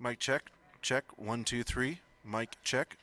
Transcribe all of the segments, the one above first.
Mic check. Check. 1, 2, 3. Mic check.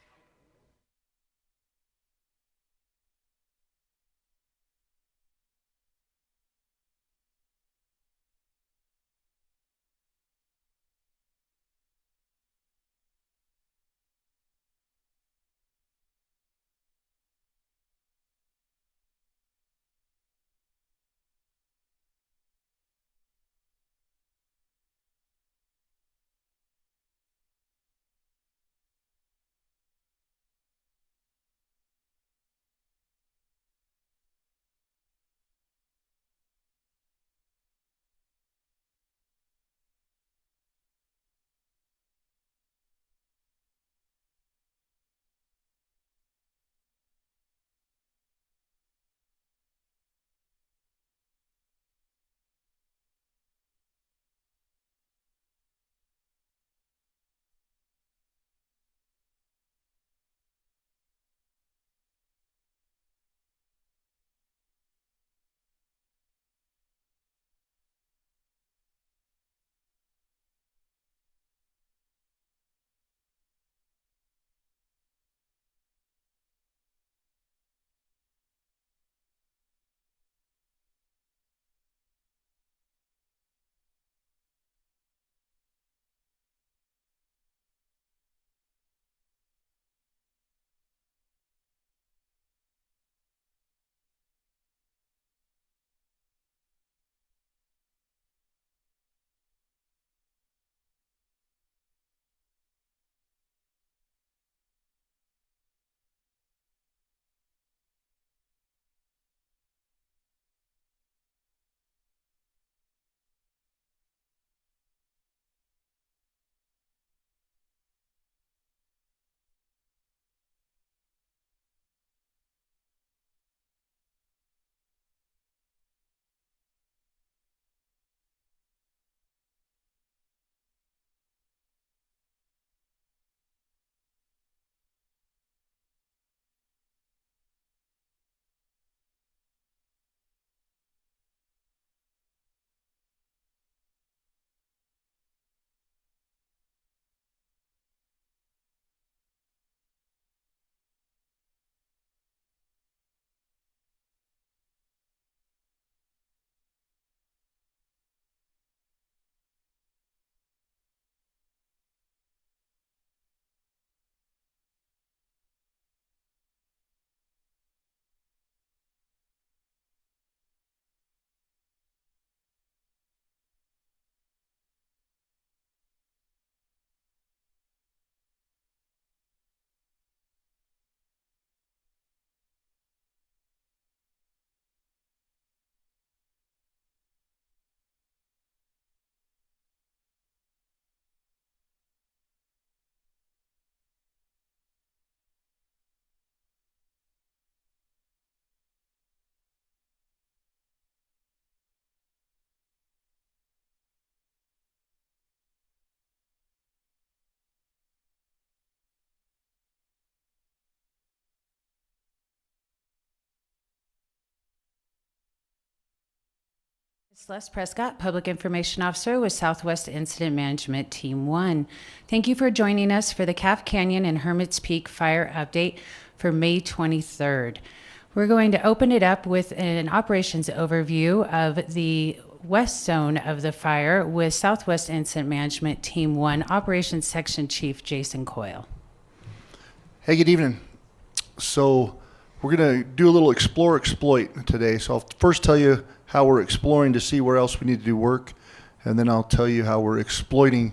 Celeste Prescott, Public Information Officer with Southwest Incident Management Team 1. Thank you for joining us for the Calf Canyon and Hermits Peak fire update for May 23rd. We're going to open it up with an operations overview of the west zone of the fire with Southwest Incident Management Team 1 Operations Section Chief Jason Coyle. Hey, good evening. So we're going to do a little explore exploit today. So I'll first tell you how we're exploring to see where else we need to do work, and then I'll tell you how we're exploiting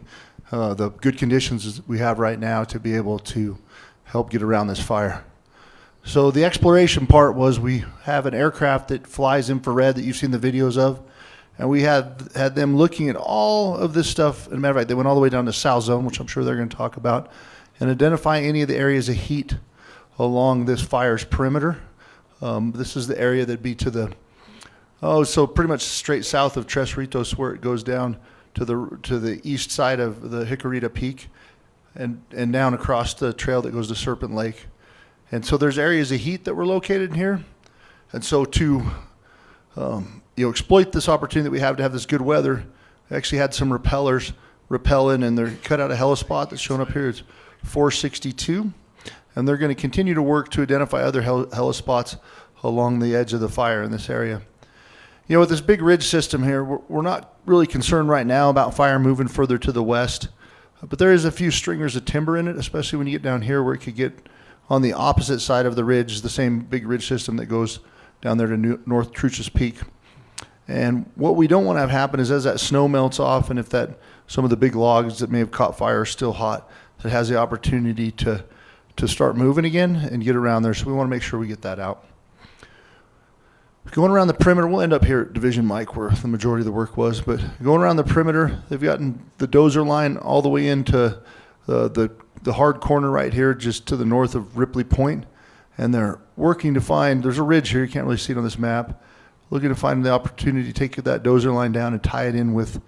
the good conditions we have right now to be able to help get around this fire. So the exploration part was we have an aircraft that flies infrared that you've seen the videos of, and we had them looking at all of this stuff. As a matter of fact, they went all the way down to South Zone, which I'm sure they're going to talk about, and identify any of the areas of heat along this fire's perimeter. This is the area that'd be to the so pretty much straight south of Tres Ritos, where it goes down to the east side of the Jicarita Peak, and down across the trail that goes to Serpent Lake. And so there's areas of heat that were located in here. And so to exploit this opportunity that we have to have this good weather, we actually had some repellers rappelling, and they're cut out a helispot that's shown up here. It's 462. And they're going to continue to work to identify other helispots along the edge of the fire in this area. You know, with this big ridge system here, we're not really concerned right now about fire moving further to the west. But there is a few stringers of timber in it, especially when you get down here where it could get on the opposite side of the ridge, the same big ridge system that goes down there to North Truchas Peak. And what we don't want to have happen is as that snow melts off, and if some of the big logs that may have caught fire are still hot, it has the opportunity to start moving again and get around there. So we want to make sure we get that out. Going around the perimeter, we'll end up here at Division Mike where the majority of the work was, but going around the perimeter, they've gotten the dozer line all the way into the hard corner right here, just to the north of Ripley Point. And they're working to find, there's a ridge here, you can't really see it on this map, looking to find the opportunity to take that dozer line down and tie it in with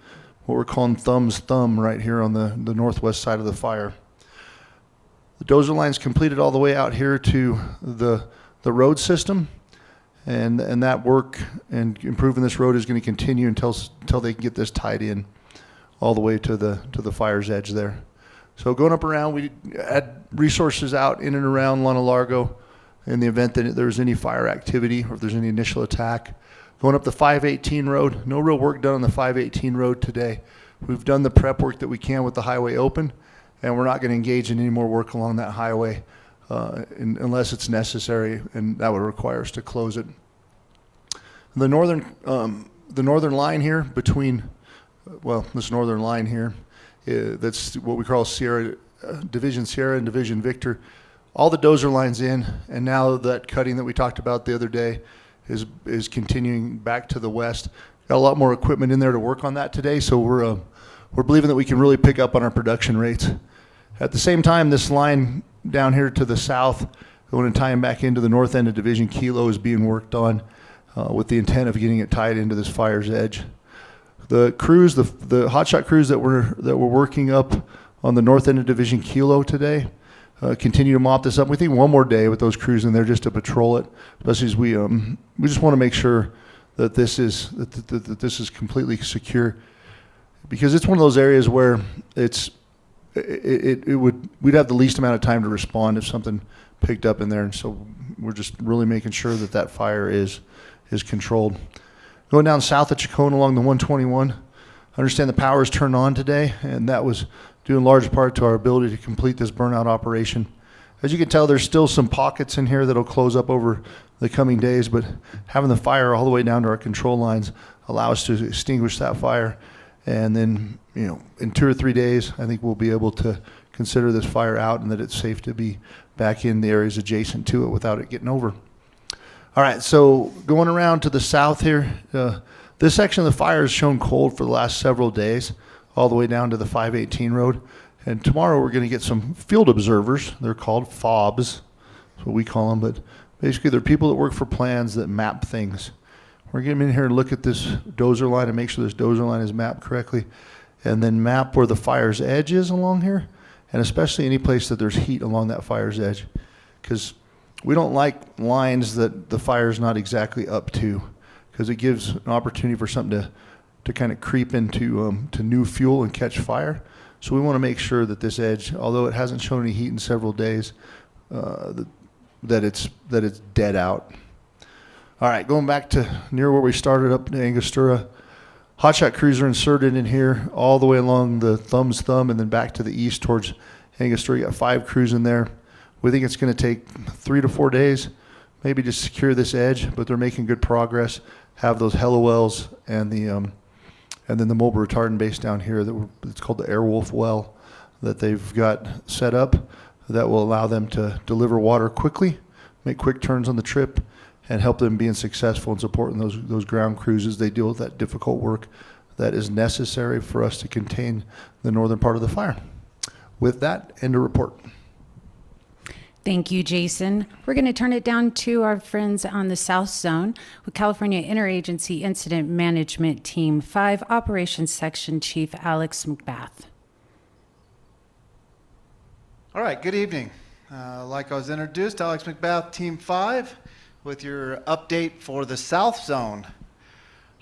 what we're calling Thumb's Thumb right here on the northwest side of the fire. The dozer line's completed all the way out here to the road system, and that work and improving this road is going to continue until they can get this tied in all the way to the fire's edge there. So going up around, we add resources out in and around Lana Largo in the event that there's any fire activity or if there's any initial attack. Going up the 518 road, no real work done on the 518 road today. We've done the prep work that we can with the highway open, and we're not going to engage in any more work along that highway unless it's necessary, and that would require us to close it. The northern line here between, this northern line here, that's what we call Division Sierra and Division Victor. All the dozer lines in, and now that cutting that we talked about the other day is continuing back to the west. Got a lot more equipment in there to work on that today, so we're believing that we can really pick up on our production rates. At the same time, this line down here to the south, going to tie them back into the north end of Division Kilo, is being worked on with the intent of getting it tied into this fire's edge. The crews, the hotshot crews that we're working up on the north end of Division Kilo today, continue to mop this up. We think one more day with those crews in there just to patrol it, especially as we just want to make sure that this is completely secure, because it's one of those areas where we'd have the least amount of time to respond if something picked up in there, and so we're just really making sure that fire is controlled. Going down south of Chacon along the 121, I understand the power is turned on today, and that was due in large part to our ability to complete this burnout operation. As you can tell, there's still some pockets in here that'll close up over the coming days, but having the fire all the way down to our control lines allow us to extinguish that fire. And then, in 2 or 3 days, I think we'll be able to consider this fire out and that it's safe to be back in the areas adjacent to it without it getting over. All right, so going around to the south here, this section of the fire has shown cold for the last several days, all the way down to the 518 road. And tomorrow we're going to get some field observers. They're called FOBs, that's what we call them, but basically they're people that work for plans that map things. We're going to get in here and look at this dozer line and make sure this dozer line is mapped correctly, and then map where the fire's edge is along here, and especially any place that there's heat along that fire's edge, because we don't like lines that the fire's not exactly up to, because it gives an opportunity for something to kind of creep into to new fuel and catch fire. So we want to make sure that this edge, although it hasn't shown any heat in several days, that it's dead out. All right, going back to near where we started up in Angostura, hotshot crews are inserted in here all the way along the Thumb's Thumb and then back to the east towards Angostura. You got 5 crews in there. We think it's going to take 3 to 4 days maybe to secure this edge, but they're making good progress. Have those heliwells and then the mobile retardant base down here it's called the Airwolf well that they've got set up that will allow them to deliver water quickly, make quick turns on the trip, and help them being successful in supporting those ground crews as they deal with that difficult work that is necessary for us to contain the northern part of the fire. With that, end of report. Thank you, Jason. We're going to turn it down to our friends on the South Zone with California Interagency Incident Management Team 5 Operations Section Chief Alex McBath. All right, good evening. Like I was introduced, Alex McBath, Team 5, with your update for the South Zone.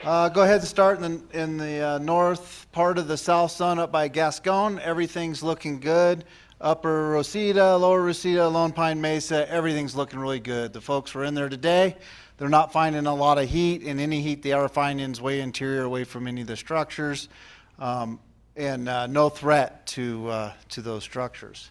Go ahead and start in the north part of the South Sun up by Gascon. Everything's looking good. Upper Rosita, Lower Rosita, Lone Pine Mesa, everything's looking really good. The folks were in there today. They're not finding a lot of heat, and any heat they are finding is way interior, away from any of the structures, and no threat to those structures.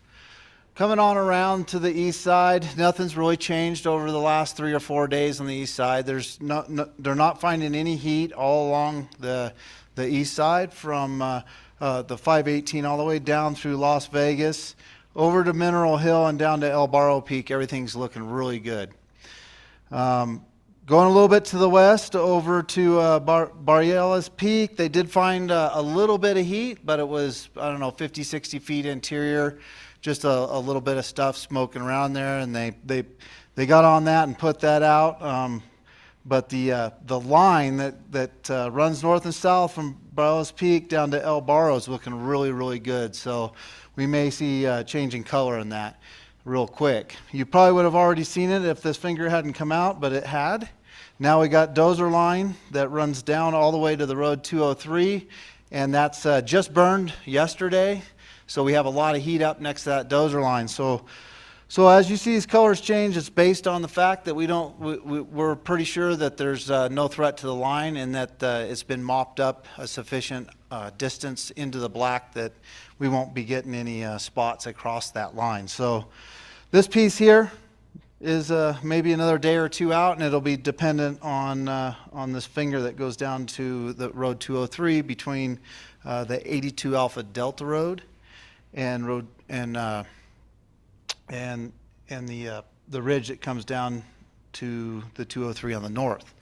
Coming on around to the east side, nothing's really changed over the last 3 or 4 days on the east side. They're not finding any heat all along the east side from the 518 all the way down through Las Vegas, over to Mineral Hill and down to El Barro Peak. Everything's looking really good. Going a little bit to the west over to Barrielas Peak, they did find a little bit of heat, but it was, I don't know, 50, 60 feet interior. Just a little bit of stuff smoking around there, and they got on that and put that out. But the line that runs north and south from Barrielas Peak down to El Barro is looking really, really good. So we may see changing color in that real quick. You probably would have already seen it if this finger hadn't come out, but it had. Now we got dozer line that runs down all the way to the road 203, and that's just burned yesterday. So we have a lot of heat up next to that dozer line. So as you see these colors change, it's based on the fact that we're pretty sure that there's no threat to the line, and that it's been mopped up a sufficient distance into the black that we won't be getting any spots across that line. So this piece here is maybe another day or two out, and it'll be dependent on this finger that goes down to the road 203 between the 82 Alpha Delta Road and the ridge that comes down to the 203 on the north.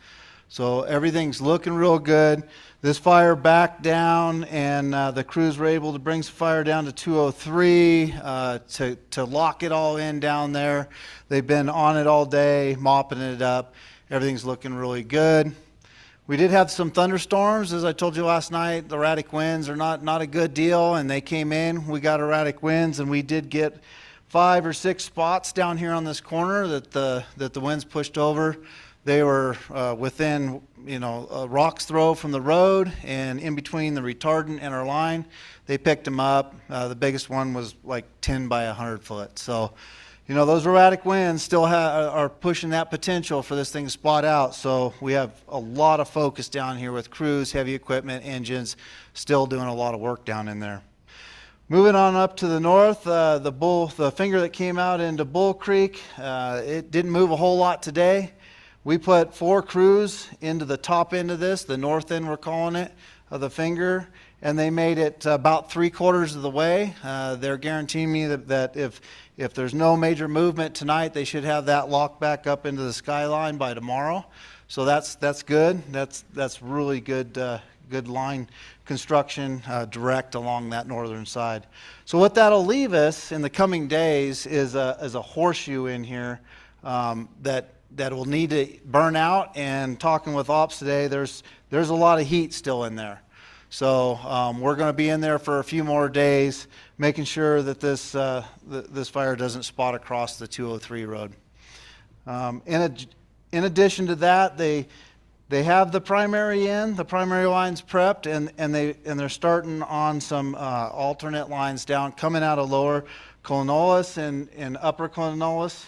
So everything's looking real good. This fire backed down, and the crews were able to bring some fire down to 203 to lock it all in down there. They've been on it all day, mopping it up. Everything's looking really good. We did have some thunderstorms, as I told you last night. The erratic winds are not a good deal, and they came in. We got erratic winds, and we did get 5 or 6 spots down here on this corner that the winds pushed over. They were within, a rock's throw from the road and in between the retardant and our line. They picked them up. The biggest one was like 10 by 100 foot. So, those erratic winds still are pushing that potential for this thing to spot out. So we have a lot of focus down here with crews, heavy equipment, engines, still doing a lot of work down in there. Moving on up to the north, the finger that came out into Bull Creek, it didn't move a whole lot today. We put 4 crews into the top end of this, the north end we're calling it, of the finger, and they made it about 3/4 of the way. They're guaranteeing me that if there's no major movement tonight, they should have that locked back up into the skyline by tomorrow. So that's good. That's really good line construction direct along that northern side. So what that'll leave us in the coming days is a horseshoe in here that will need to burn out. And talking with ops today, there's a lot of heat still in there. So we're going to be in there for a few more days, making sure that this fire doesn't spot across the 203 road. In addition to that, they have the primary lines prepped, and they're starting on some alternate lines down, coming out of lower Colonolas and upper Colonolas,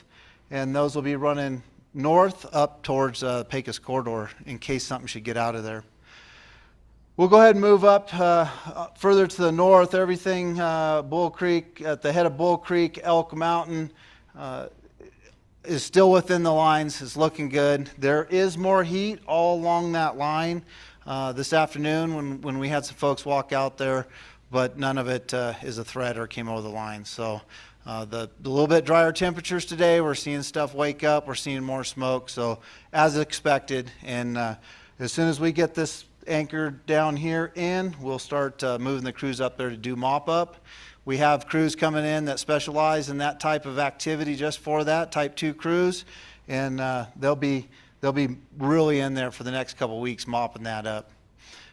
and those will be running north up towards Pecos Corridor in case something should get out of there. We'll go ahead and move up further to the north. Everything Bull Creek, at the head of Bull Creek, Elk Mountain, is still within the lines. It's looking good. There is more heat all along that line this afternoon when we had some folks walk out there, but none of it is a threat or came over the line. So the little bit drier temperatures today, we're seeing stuff wake up. We're seeing more smoke. So as expected, and as soon as we get this anchored down here in, we'll start moving the crews up there to do mop up. We have crews coming in that specialize in that type of activity just for that, type 2 crews, and they'll be really in there for the next couple weeks mopping that up.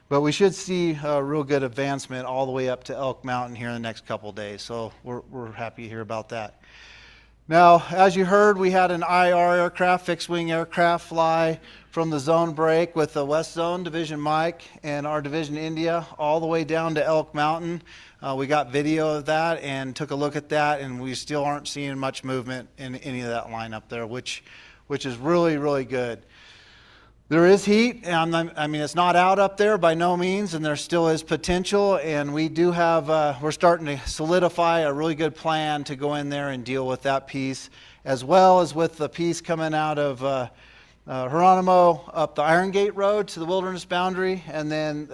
But we should see a real good advancement all the way up to Elk Mountain here in the next couple days, so we're happy to hear about that. Now, as you heard, we had an IR aircraft, fixed-wing aircraft, fly from the zone break with the West Zone Division Mike and our Division India all the way down to Elk Mountain. We got video of that and took a look at that, and we still aren't seeing much movement in any of that line up there, which is really, really good. There is heat, and I mean, it's not out up there by no means, and there still is potential, and we do have, we're starting to solidify a really good plan to go in there and deal with that piece, as well as with the piece coming out of Geronimo up the Iron Gate Road to the wilderness boundary, and then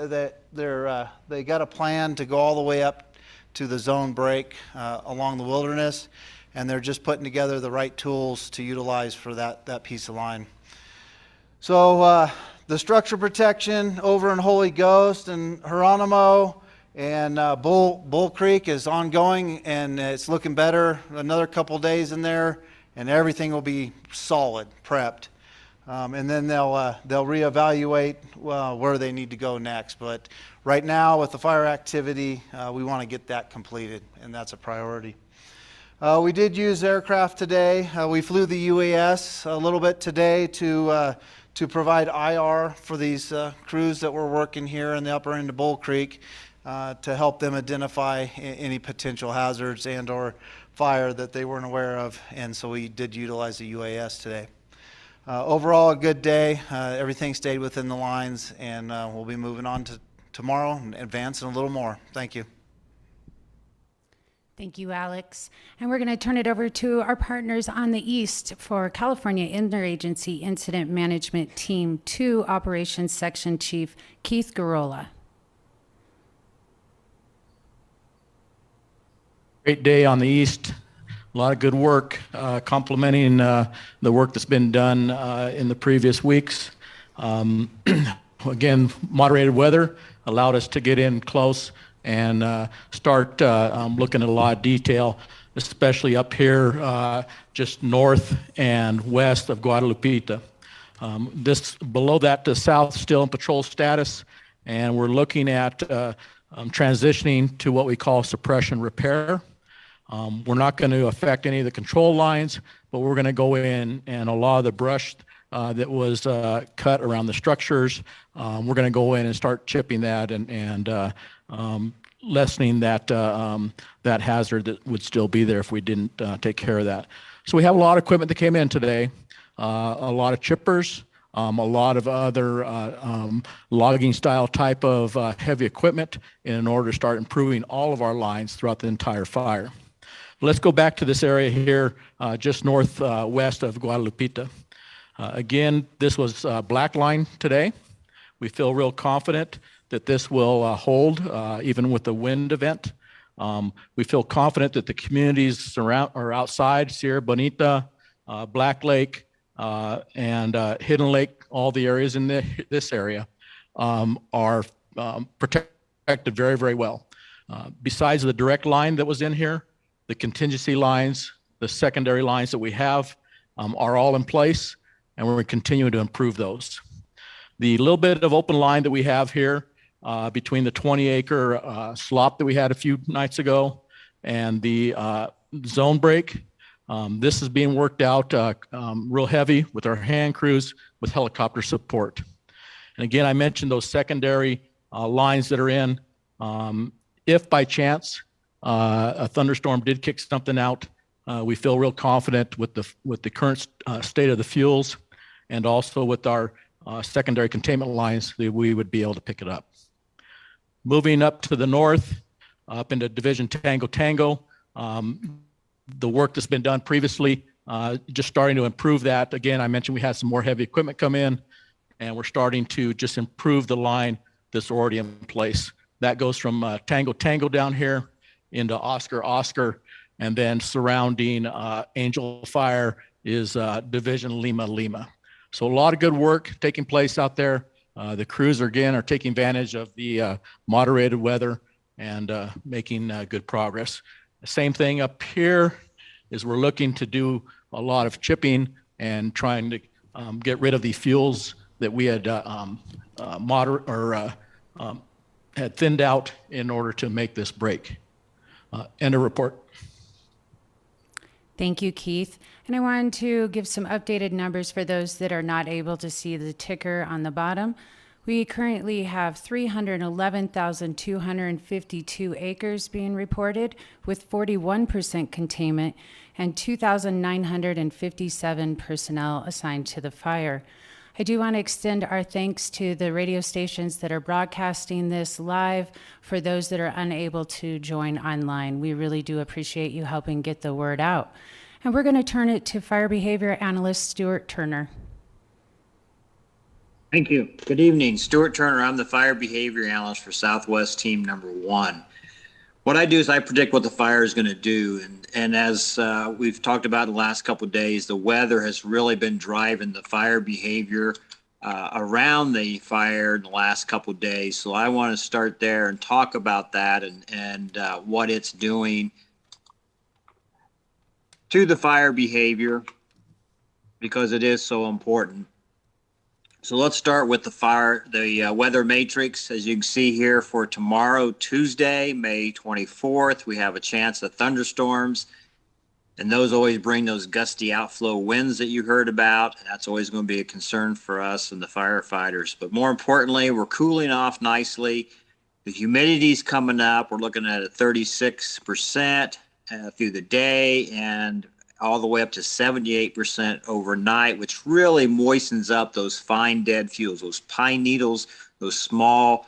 they got a plan to go all the way up to the zone break along the wilderness, and they're just putting together the right tools to utilize for that piece of line. So the structure protection over in Holy Ghost and Geronimo and Bull Creek is ongoing, and it's looking better. Another couple days in there, and everything will be solid, prepped. And then they'll reevaluate where they need to go next. But right now, with the fire activity, we want to get that completed, and that's a priority. We did use aircraft today. We flew the UAS a little bit today to provide IR for these crews that were working here in the upper end of Bull Creek to help them identify any potential hazards and or fire that they weren't aware of. And so we did utilize the UAS today. Overall, a good day. Everything stayed within the lines, and we'll be moving on to tomorrow and advancing a little more. Thank you. Thank you, Alex. And we're going to turn it over to our partners on the East for California Interagency Incident Management Team 2 Operations Section Chief Keith Garola. Great day on the East. A lot of good work, complementing the work that's been done in the previous weeks. Again, moderated weather allowed us to get in close and start looking at a lot of detail, especially up here just north and west of Guadalupita. This below that to south still in patrol status, and we're looking at transitioning to what we call suppression repair. We're not going to affect any of the control lines, but we're going to go in and a lot of the brush that was cut around the structures, we're going to go in and start chipping that and lessening that that hazard that would still be there if we didn't take care of that. So we have a lot of equipment that came in today, a lot of chippers, a lot of other logging style type of heavy equipment in order to start improving all of our lines throughout the entire fire. Let's go back to this area here just northwest of Guadalupita. Again, this was black line today. We feel real confident that this will hold even with the wind event. We feel confident that the communities around or outside Sierra Bonita, Black Lake, and Hidden Lake, all the areas in this area are protected very, very well. Besides the direct line that was in here, the contingency lines, the secondary lines that we have are all in place, and we're continuing to improve those. The little bit of open line that we have here between the 20-acre slop that we had a few nights ago and the zone break, this is being worked out real heavy with our hand crews with helicopter support. And again, I mentioned those secondary lines that are in. If by chance a thunderstorm did kick something out, we feel real confident with the current state of the fuels and also with our secondary containment lines that we would be able to pick it up. Moving up to the north, up into Division Tango, the work that's been done previously, just starting to improve that. Again, I mentioned we had some more heavy equipment come in, and we're starting to just improve the line that's already in place. That goes from Tango down here into Oscar, and then surrounding Angel Fire is Division Lima. So a lot of good work taking place out there. The crews again are taking advantage of the moderated weather and making good progress. The same thing up here is we're looking to do a lot of chipping and trying to get rid of the fuels that we had had thinned out in order to make this break. End of report. Thank you, Keith. And I wanted to give some updated numbers for those that are not able to see the ticker on the bottom. We currently have 311,252 acres being reported with 41% containment and 2,957 personnel assigned to the fire. I do want to extend our thanks to the radio stations that are broadcasting this live for those that are unable to join online. We really do appreciate you helping get the word out. And we're going to turn it to fire behavior analyst Stuart Turner. Thank you. Good evening. Stuart Turner. I'm the fire behavior analyst for Southwest Team Number 1. What I do is I predict what the fire is going to do. And as we've talked about the last couple of days, the weather has really been driving the fire behavior around the fire in the last couple of days. So I want to start there and talk about that and what it's doing to the fire behavior, because it is so important. So let's start with the weather matrix. As you can see here for tomorrow, Tuesday, May 24th, we have a chance of thunderstorms. And those always bring those gusty outflow winds that you heard about. That's always going to be a concern for us and the firefighters. But more importantly, we're cooling off nicely. The humidity's coming up. We're looking at a 36% through the day and all the way up to 78% overnight, which really moistens up those fine dead fuels, those pine needles, those small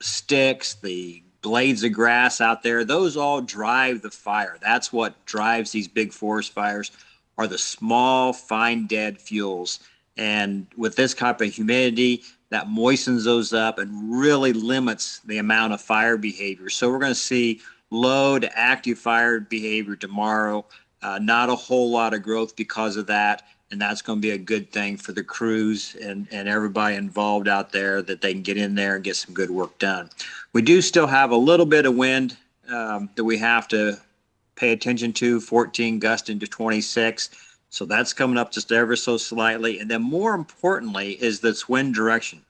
sticks, the blades of grass out there. Those all drive the fire. That's what drives these big forest fires, are the small, fine dead fuels. And with this type of humidity, that moistens those up and really limits the amount of fire behavior. So we're going to see low to active fire behavior tomorrow. Not a whole lot of growth because of that. And that's going to be a good thing for the crews and everybody involved out there, that they can get in there and get some good work done. We do still have a little bit of wind that we have to pay attention to, 14 gusting to 26. So that's coming up just ever so slightly. And then more importantly is this wind direction.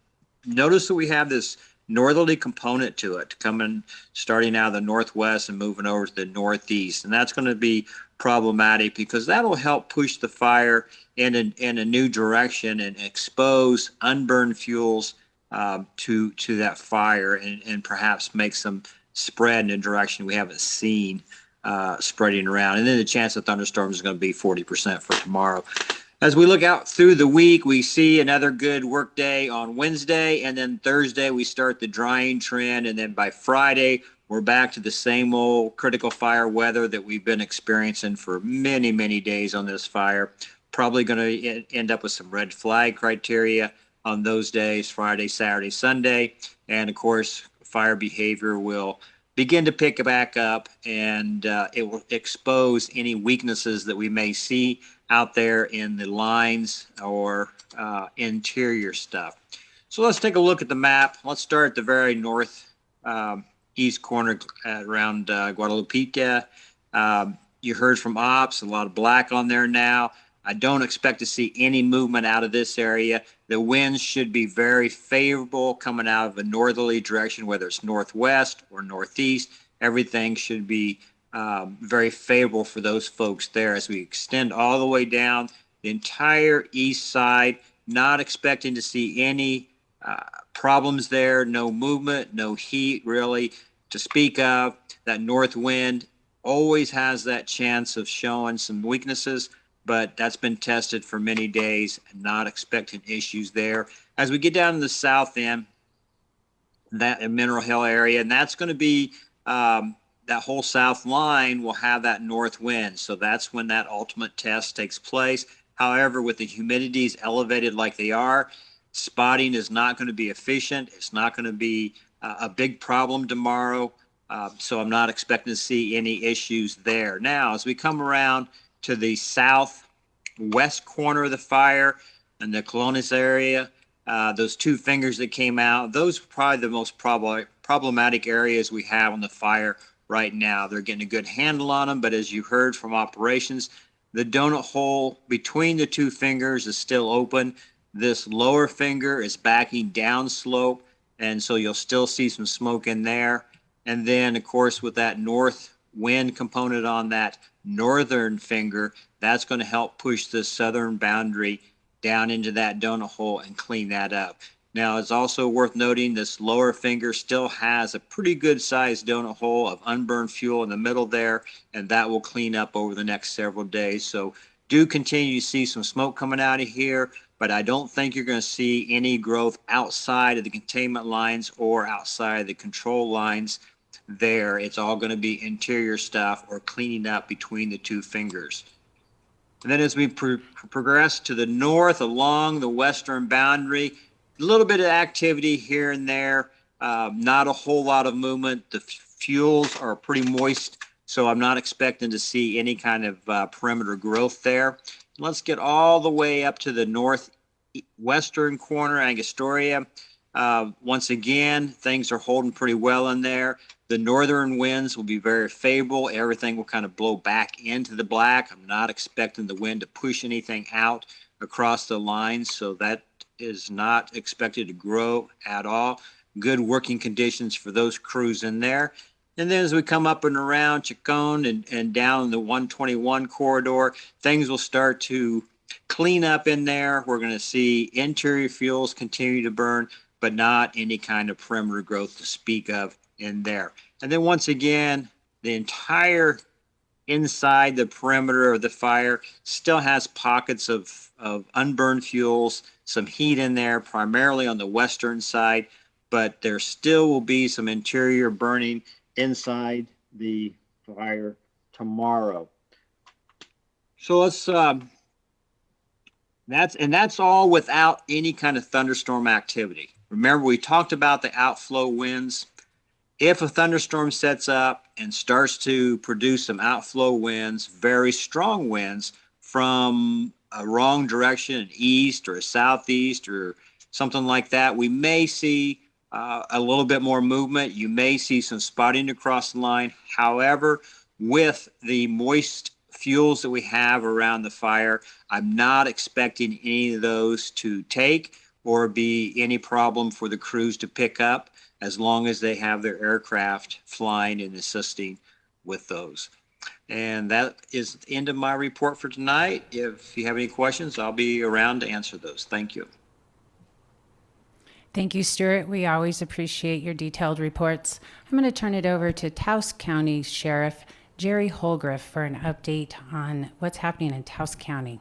Notice that we have this northerly component to it, starting out of the northwest and moving over to the northeast. And that's going to be problematic because that'll help push the fire in a new direction and expose unburned fuels to that fire and perhaps make some spread in a direction we haven't seen spreading around. And then the chance of thunderstorms is going to be 40% for tomorrow. As we look out through the week, we see another good work day on Wednesday, and then Thursday we start the drying trend, and then by Friday we're back to the same old critical fire weather that we've been experiencing for many, many days on this fire. Probably going to end up with some red flag criteria on those days, Friday, Saturday, Sunday, and of course fire behavior will begin to pick back up, and it will expose any weaknesses that we may see out there in the lines or interior stuff. So let's take a look at the map. Let's start at the very north east corner around Guadalupe. You heard from ops, a lot of black on there now. I don't expect to see any movement out of this area. The winds should be very favorable coming out of a northerly direction, whether it's northwest or northeast. Everything should be very favorable for those folks there as we extend all the way down the entire east side. Not expecting to see any problems there. No movement, no heat really to speak of. That north wind always has that chance of showing some weaknesses, but that's been tested for many days and not expecting issues there. As we get down to the south end, that Mineral Hill area, and that's going to be that whole south line will have that north wind. So that's when that ultimate test takes place. However, with the humidities elevated like they are, spotting is not going to be efficient. It's not going to be a big problem tomorrow. So I'm not expecting to see any issues there. Now, as we come around to the southwest corner of the fire and the Colones area, those two fingers that came out, those are probably the most problematic areas we have on the fire right now. They're getting a good handle on them, but as you heard from operations, the donut hole between the two fingers is still open. This lower finger is backing down slope, and so you'll still see some smoke in there. And then, of course, with that north wind component on that northern finger, that's going to help push the southern boundary down into that donut hole and clean that up. Now, it's also worth noting this lower finger still has a pretty good sized donut hole of unburned fuel in the middle there, and that will clean up over the next several days. So do continue to see some smoke coming out of here, but I don't think you're going to see any growth outside of the containment lines or outside of the control lines there. It's all going to be interior stuff or cleaning up between the two fingers. And then as we progress to the north along the western boundary, a little bit of activity here and there, not a whole lot of movement. The fuels are pretty moist, so I'm not expecting to see any kind of perimeter growth there. Let's get all the way up to the northwestern corner, Angostoria. Once again, things are holding pretty well in there. The northern winds will be very favorable. Everything will kind of blow back into the black. I'm not expecting the wind to push anything out across the lines, so that is not expected to grow at all. Good working conditions for those crews in there. And then as we come up and around Chacon and down the 121 corridor, things will start to clean up in there. We're going to see interior fuels continue to burn, but not any kind of perimeter growth to speak of in there. And then once again, the entire inside the perimeter of the fire still has pockets of unburned fuels, some heat in there, primarily on the western side, but there still will be some interior burning inside the fire tomorrow. So that's all without any kind of thunderstorm activity. Remember, we talked about the outflow winds. If a thunderstorm sets up and starts to produce some outflow winds, very strong winds from a wrong direction, an east or a southeast or something like that, we may see a little bit more movement. You may see some spotting across the line. However, with the moist fuels that we have around the fire, I'm not expecting any of those to take or be any problem for the crews to pick up, as long as they have their aircraft flying and assisting with those. And that is the end of my report for tonight. If you have any questions, I'll be around to answer those. Thank you. Thank you, Stuart. We always appreciate your detailed reports. I'm going to turn it over to Taos County Sheriff Jerry Holgriff for an update on what's happening in Taos County.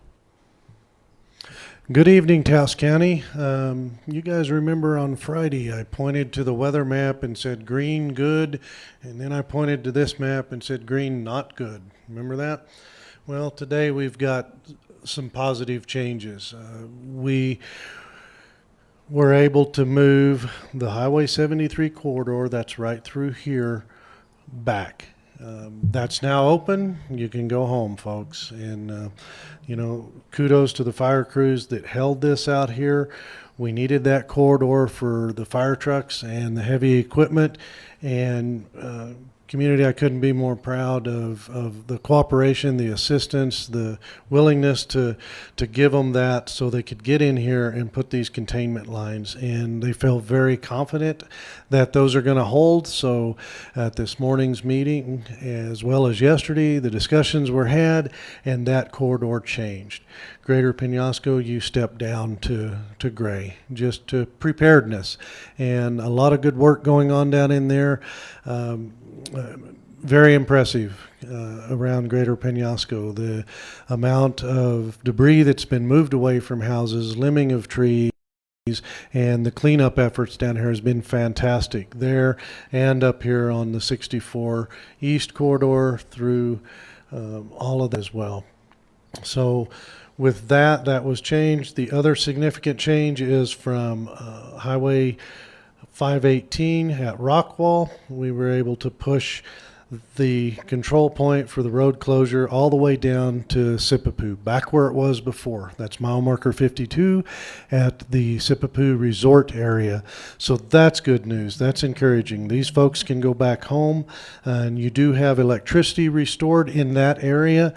Good evening, Taos County. You guys remember on Friday I pointed to the weather map and said green, good, and then I pointed to this map and said green, not good. Remember that? Well, today we've got some positive changes. We were able to move the Highway 73 corridor, that's right through here, back. That's now open. You can go home, folks. And, kudos to the fire crews that held this out here. We needed that corridor for the fire trucks and the heavy equipment. And community, I couldn't be more proud of the cooperation, the assistance, the willingness to give them that so they could get in here and put these containment lines. And they felt very confident that those are going to hold. So at this morning's meeting, as well as yesterday, the discussions were had and that corridor changed. Greater Penasco, you stepped down to gray, just to preparedness. And a lot of good work going on down in there. Very impressive around Greater Penasco. The amount of debris that's been moved away from houses, limbing of trees, and the cleanup efforts down here has been fantastic there and up here on the 64 East corridor through all of that as well. So with that was changed. The other significant change is from Highway 518 at Rockwall. We were able to push the control point for the road closure all the way down to Sipapoo, back where it was before. That's mile marker 52 at the Sipapoo Resort area. So that's good news. That's encouraging. These folks can go back home, and you do have electricity restored in that area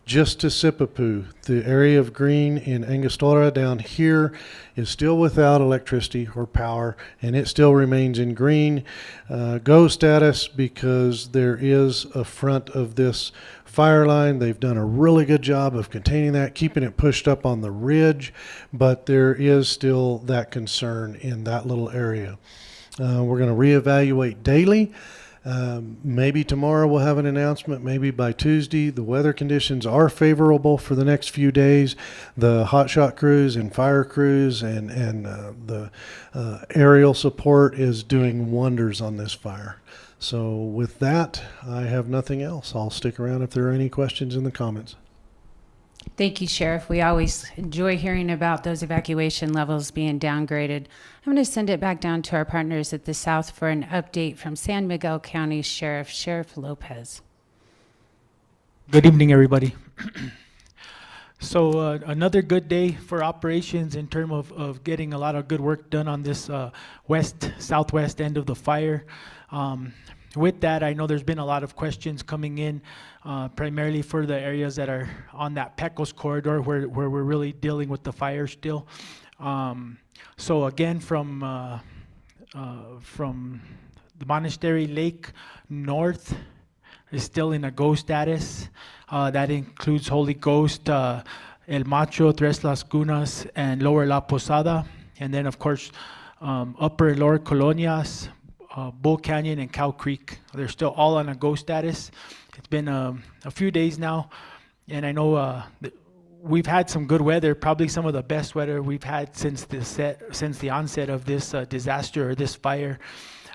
just to Sipapoo. The area of green in Angostura down here is still without electricity or power, and it still remains in green. Go status because there is a front of this fire line. They've done a really good job of containing that, keeping it pushed up on the ridge, but there is still that concern in that little area. We're going to reevaluate daily. Maybe tomorrow we'll have an announcement, maybe by Tuesday. The weather conditions are favorable for the next few days. The hotshot crews and fire crews and the aerial support is doing wonders on this fire. So with that, I have nothing else. I'll stick around if there are any questions in the comments. Thank you, Sheriff. We always enjoy hearing about those evacuation levels being downgraded. I'm going to send it back down to our partners at the South for an update from San Miguel County Sheriff, Sheriff Lopez. Good evening, everybody. So another good day for operations in terms of getting a lot of good work done on this southwest end of the fire. With that, I know there's been a lot of questions coming in, primarily for the areas that are on that Pecos corridor where we're really dealing with the fire still. So again, from the Monastery Lake north is still in a go status. That includes Holy Ghost, El Macho, Tres Las Cunas, and Lower La Posada. And then, of course, upper and lower Colonias, Bull Canyon, and Cow Creek. They're still all on a go status. It's been a few days now, and I know we've had some good weather, probably some of the best weather we've had since the onset of this disaster or this fire.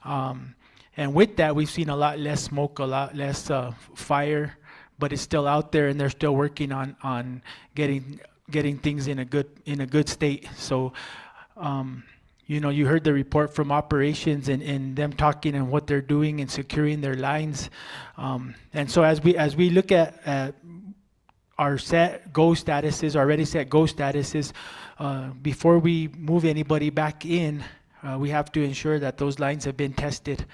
And with that, we've seen a lot less smoke, a lot less fire, but it's still out there, and they're still working on getting things in a good state. So. You know, you heard the report from operations and them talking and what they're doing and securing their lines. And so as we look at our set go statuses, already set go statuses, before we move anybody back in, we have to ensure that those lines have been tested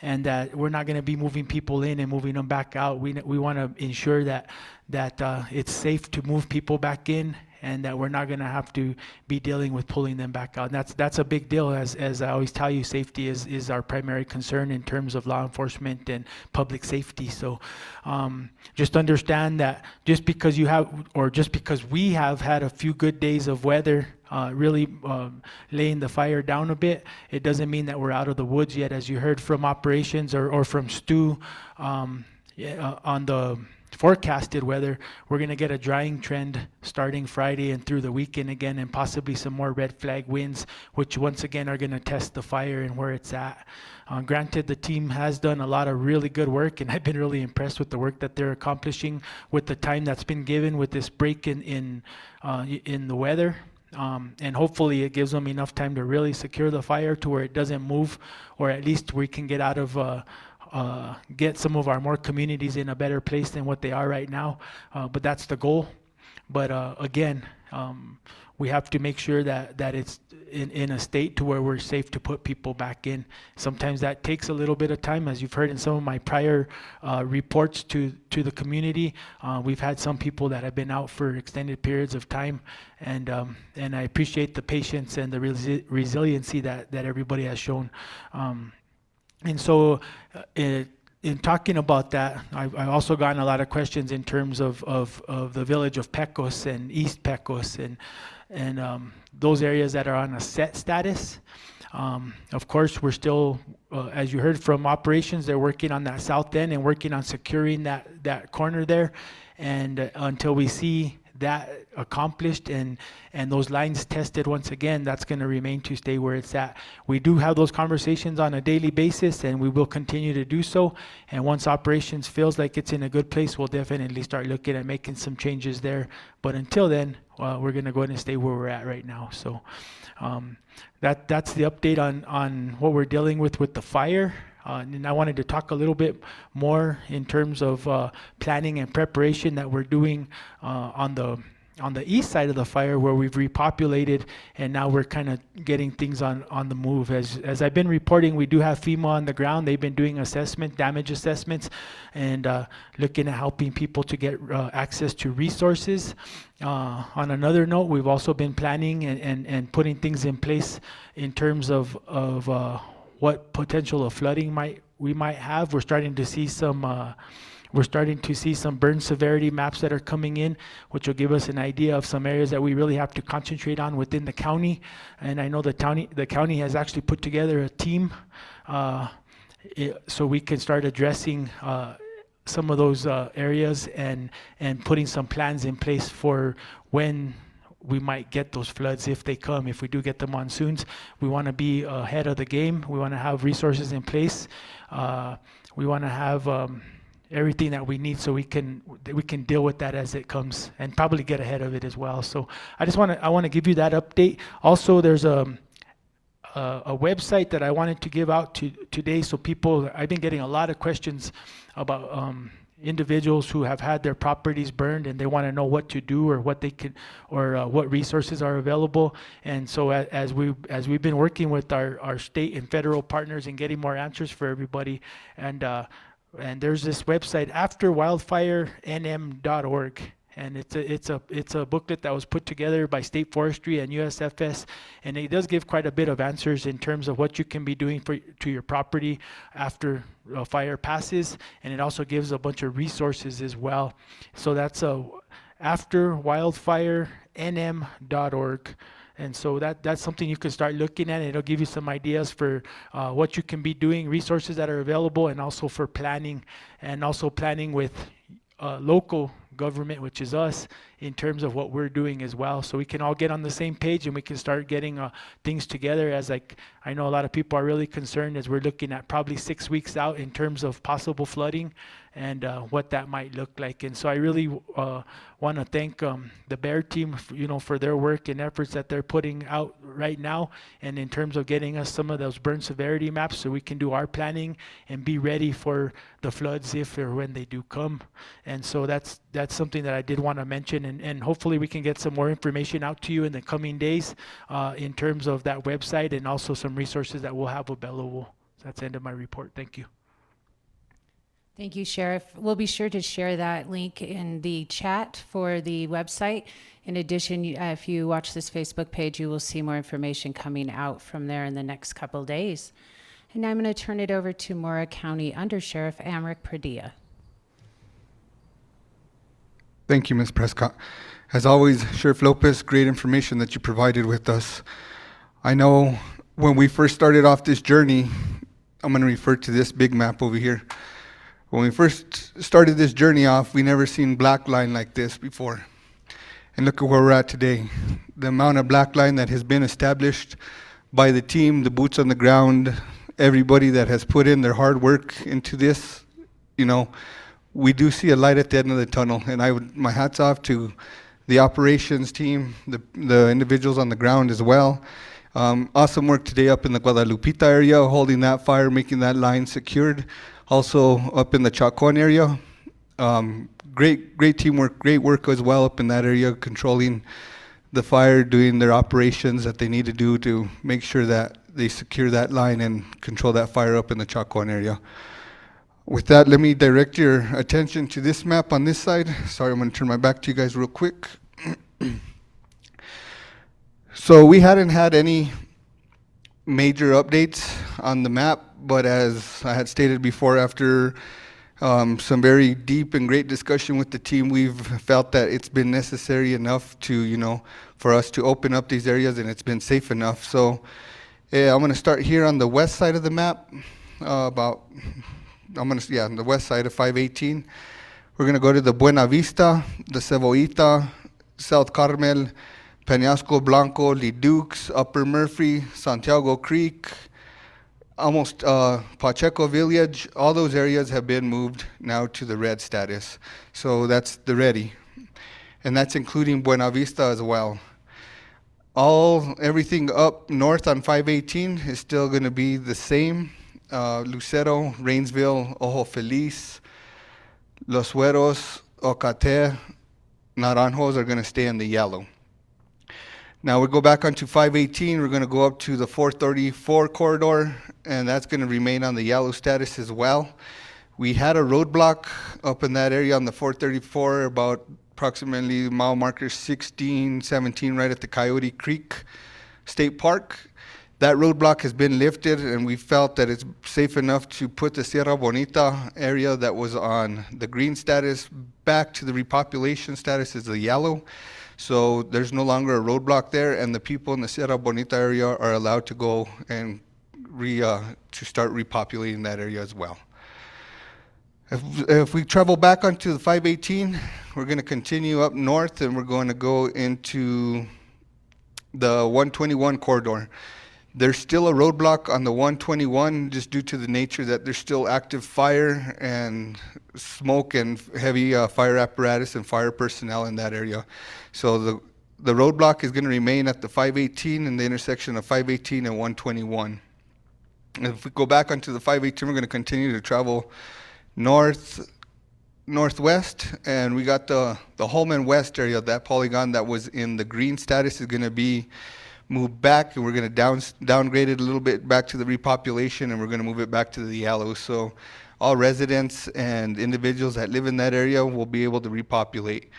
and that we're not going to be moving people in and moving them back out. We want to ensure that it's safe to move people back in, and that we're not going to have to be dealing with pulling them back out. And that's a big deal. As I always tell you, safety is our primary concern in terms of law enforcement and public safety. So just understand that just because we have had a few good days of weather, really laying the fire down a bit, it doesn't mean that we're out of the woods yet. As you heard from operations or from Stu on the forecasted weather, we're going to get a drying trend starting Friday and through the weekend again, and possibly some more red flag winds, which once again are going to test the fire and where it's at. Granted, the team has done a lot of really good work, and I've been really impressed with the work that they're accomplishing with the time that's been given with this break in the weather. And hopefully it gives them enough time to really secure the fire to where it doesn't move, or at least we can get out of get some of our more communities in a better place than what they are right now. But that's the goal. But again, we have to make sure that it's in a state to where we're safe to put people back in. Sometimes that takes a little bit of time, as you've heard in some of my prior reports to the community. We've had some people that have been out for extended periods of time, and I appreciate the patience and the resiliency that everybody has shown. And so in talking about that, I've also gotten a lot of questions in terms of the village of Pecos and East Pecos and those areas that are on a set status. Of course, we're still, as you heard from operations, they're working on that south end and working on securing that corner there. And until we see that accomplished and those lines tested once again, that's going to remain to stay where it's at. We do have those conversations on a daily basis, and we will continue to do so. And once operations feels like it's in a good place, we'll definitely start looking at making some changes there. But until then, we're going to go ahead and stay where we're at right now. So that's the update on what we're dealing with the fire. And I wanted to talk a little bit more in terms of planning and preparation that we're doing on the on the east side of the fire where we've repopulated, and now we're kind of getting things on the move. As I've been reporting, we do have FEMA on the ground. They've been doing damage assessments, and looking at helping people to get access to resources. On another note, we've also been planning and putting things in place in terms of what potential of flooding we might have. We're starting to see some burn severity maps that are coming in, which will give us an idea of some areas that we really have to concentrate on within the county. And I know the county has actually put together a team so we can start addressing some of those areas and putting some plans in place for when we might get those floods if they come. If we do get the monsoons, we want to be ahead of the game. We want to have resources in place. We want to have everything that we need so we can deal with that as it comes, and probably get ahead of it as well. So I want to give you that update. Also, there's a website that I wanted to give out today, so people. I've been getting a lot of questions about individuals who have had their properties burned, and they want to know what to do or what they can, or what resources are available. And so as we've been working with our state and federal partners and getting more answers for everybody, and there's this website, afterwildfirenm.org, and it's a booklet that was put together by State Forestry and USFS, and it does give quite a bit of answers in terms of what you can be doing to your property after a fire passes, and it also gives a bunch of resources as well. So that's afterwildfirenm.org. And so that's something you can start looking at. It'll give you some ideas for what you can be doing, resources that are available, and also for planning, and also planning with local government, which is us, in terms of what we're doing as well. So we can all get on the same page and we can start getting things together. As like, I know a lot of people are really concerned as we're looking at probably 6 weeks out in terms of possible flooding and what that might look like. And so I really want to thank the BEAR team, for their work and efforts that they're putting out right now, and in terms of getting us some of those burn severity maps so we can do our planning and be ready for the floods if or when they do come. And so that's something that I did want to mention, and hopefully we can get some more information out to you in the coming days in terms of that website, and also some resources that we'll have available. So that's the end of my report. Thank you. Thank you, Sheriff. We'll be sure to share that link in the chat for the website. In addition, if you watch this Facebook page, you will see more information coming out from there in the next couple days. And now I'm going to turn it over to Mora County Under Sheriff Amric Perdilla. Thank you, Ms. Prescott. As always, Sheriff Lopez, great information that you provided with us. I know when we first started off this journey, I'm going to refer to this big map over here. When we first started this journey off, we never seen black line like this before. And look at where we're at today. The amount of black line that has been established by the team, the boots on the ground, everybody that has put in their hard work into this, we do see a light at the end of the tunnel. And my hats off to the operations team, the individuals on the ground as well. Awesome work today up in the Guadalupita area, holding that fire, making that line secured. Also up in the Chacon area, great teamwork, great work as well up in that area, controlling the fire, doing their operations that they need to do to make sure that they secure that line and control that fire up in the Chacon area. With that, let me direct your attention to this map on this side. Sorry, I'm going to turn my back to you guys real quick. So we hadn't had any major updates on the map, but as I had stated before, after some very deep and great discussion with the team, we've felt that it's been necessary enough to, for us to open up these areas, and it's been safe enough. So I'm going to start here on the west side of the map, on the west side of 518. We're going to go to the Buena Vista, the Cebollita, South Carmel, Peñasco Blanco, Leduc, Upper Murphy, Santiago Creek, almost Pacheco Village. All those areas have been moved now to the red status. So that's the ready. And that's including Buena Vista as well. Everything up north on 518 is still going to be the same. Lucero, Rainsville, Ojo Feliz, Los Hueros, Ocate, not on hold, are going to stay in the yellow. Now we go back onto 518, we're going to go up to the 434 corridor, and that's going to remain on the yellow status as well. We had a roadblock up in that area on the 434, about approximately mile marker 16, 17, right at the Coyote Creek State Park. That roadblock has been lifted, and we felt that it's safe enough to put the Sierra Bonita area that was on the green status back to the repopulation status as the yellow. So there's no longer a roadblock there, and the people in the Sierra Bonita area are allowed to go and to start repopulating that area as well. If we travel back onto the 518, we're going to continue up north, and we're going to go into the 121 corridor. There's still a roadblock on the 121 just due to the nature that there's still active fire and smoke and heavy fire apparatus and fire personnel in that area. So the roadblock is going to remain at the 518 and the intersection of 518 and 121. If we go back onto the 518, we're going to continue to travel northwest, and we got the Holman West area. That polygon that was in the green status is going to be moved back, and we're going to downgrade it a little bit back to the repopulation, and we're going to move it back to the yellow. So all residents and individuals that live in that area will be able to repopulate.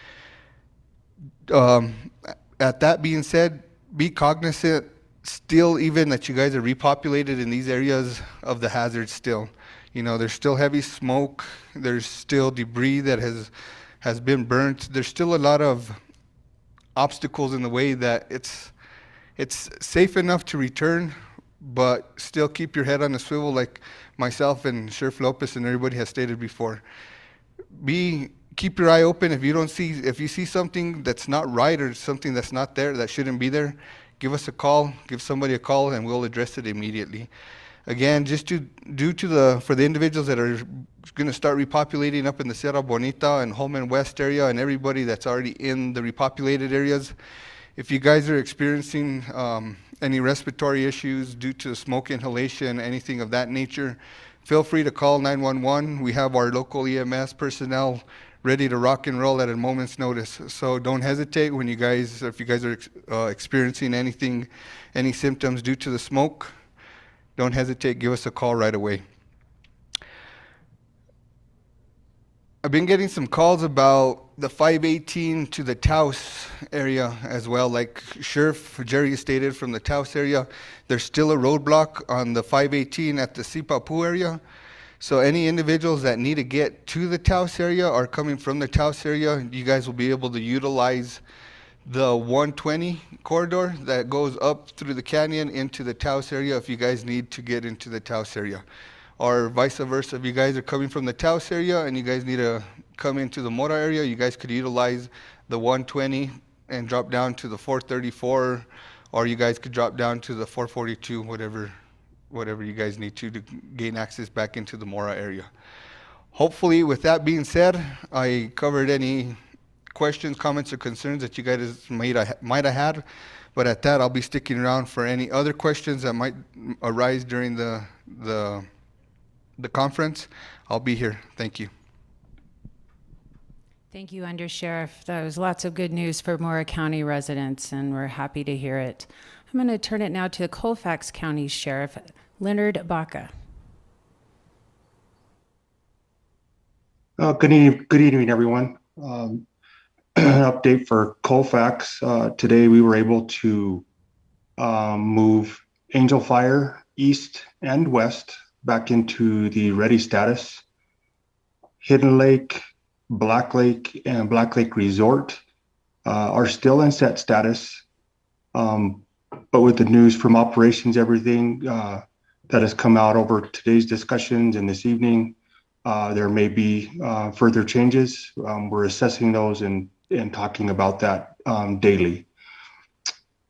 At that being said, be cognizant still, even that you guys are repopulated in these areas, of the hazards still. You know, there's still heavy smoke, there's still debris that has been burnt. There's still a lot of obstacles in the way that it's safe enough to return, but still keep your head on a swivel, like myself and Sheriff Lopez and everybody has stated before. Keep your eye open. If you see something that's not right or something that's not there, that shouldn't be there, give us a call, give somebody a call, and we'll address it immediately. Again, just for the individuals that are going to start repopulating up in the Sierra Bonita and Holman West area, and everybody that's already in the repopulated areas, if you guys are experiencing any respiratory issues due to smoke inhalation, anything of that nature, feel free to call 911. We have our local EMS personnel ready to rock and roll at a moment's notice. So don't hesitate if you guys are experiencing any symptoms due to the smoke, don't hesitate, give us a call right away. I've been getting some calls about the 518 to the Taos area as well. Like Sheriff Jerry stated, from the Taos area, there's still a roadblock on the 518 at the Sipapu area. So any individuals that need to get to the Taos area or coming from the Taos area, you guys will be able to utilize the 120 corridor that goes up through the canyon into the Taos area if you guys need to get into the Taos area. Or vice versa, if you guys are coming from the Taos area and you guys need to come into the Mora area, you guys could utilize the 120 and drop down to the 434, or you guys could drop down to the 442, whatever you guys need to gain access back into the Mora area. Hopefully, with that being said, I covered any questions, comments, or concerns that you guys might have had. But at that, I'll be sticking around for any other questions that might arise during the conference. I'll be here. Thank you. Thank you, Under Sheriff. That was lots of good news for Mora County residents, and we're happy to hear it. I'm going to turn it now to the Colfax County Sheriff, Leonard Baca. Good evening, everyone. Update for Colfax. Today we were able to move Angel Fire east and west back into the ready status. Hidden Lake, Black Lake, and Black Lake Resort are still in set status. But with the news from operations, everything that has come out over today's discussions and this evening, there may be further changes. We're assessing those and talking about that daily.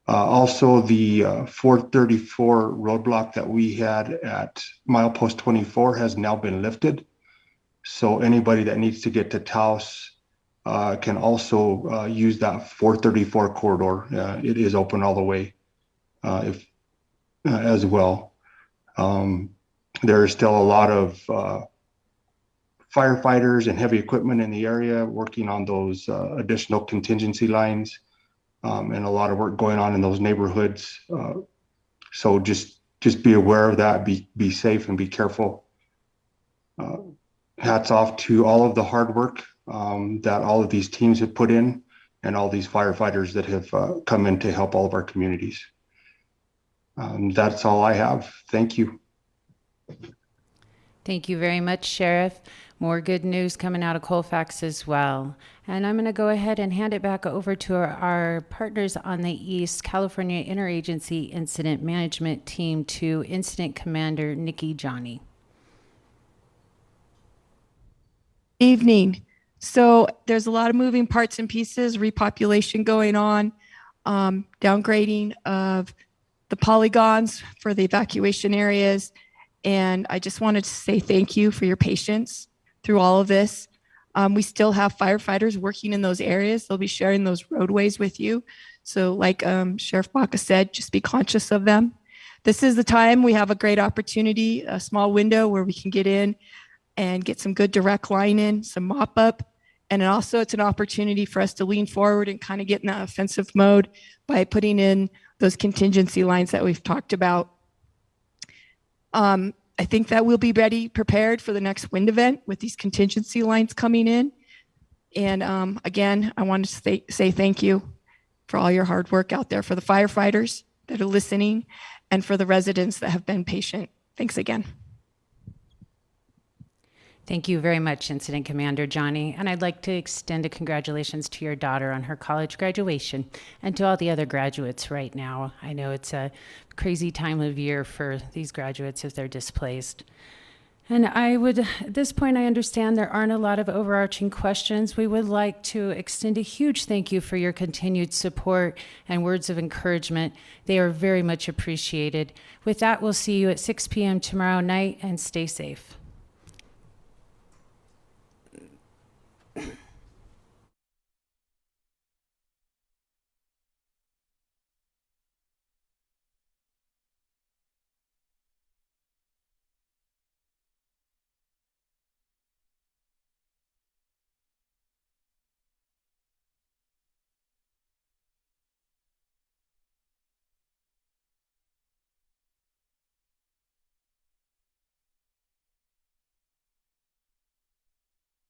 Also, the 434 roadblock that we had at milepost 24 has now been lifted. So anybody that needs to get to Taos can also use that 434 corridor. It is open all the way as well. There is still a lot of firefighters and heavy equipment in the area working on those additional contingency lines, and a lot of work going on in those neighborhoods. So just be aware of that, be safe and be careful. Hats off to all of the hard work that all of these teams have put in, and all these firefighters that have come in to help all of our communities. That's all I have. Thank you. Thank you very much, Sheriff. More good news coming out of Colfax as well. And I'm going to go ahead and hand it back over to our partners on the East, California Interagency Incident Management Team 2, Incident Commander Nikki Johnny. Evening. So there's a lot of moving parts and pieces, repopulation going on, downgrading of the polygons for the evacuation areas. And I just wanted to say thank you for your patience through all of this. We still have firefighters working in those areas. They'll be sharing those roadways with you. So like Sheriff Baca said, just be conscious of them. This is the time we have a great opportunity, a small window where we can get in and get some good direct line in, some mop up. And also it's an opportunity for us to lean forward and kind of get in that offensive mode by putting in those contingency lines that we've talked about. I think that we'll be ready, prepared for the next wind event with these contingency lines coming in. And again, I wanted to say thank you for all your hard work out there, for the firefighters that are listening, and for the residents that have been patient. Thanks again. Thank you very much, Incident Commander Johnny. And I'd like to extend a congratulations to your daughter on her college graduation, and to all the other graduates right now. I know it's a crazy time of year for these graduates if they're displaced. And at this point, I understand there aren't a lot of overarching questions. We would like to extend a huge thank you for your continued support and words of encouragement. They are very much appreciated. With that, we'll see you at 6 p.m. tomorrow night, and stay safe.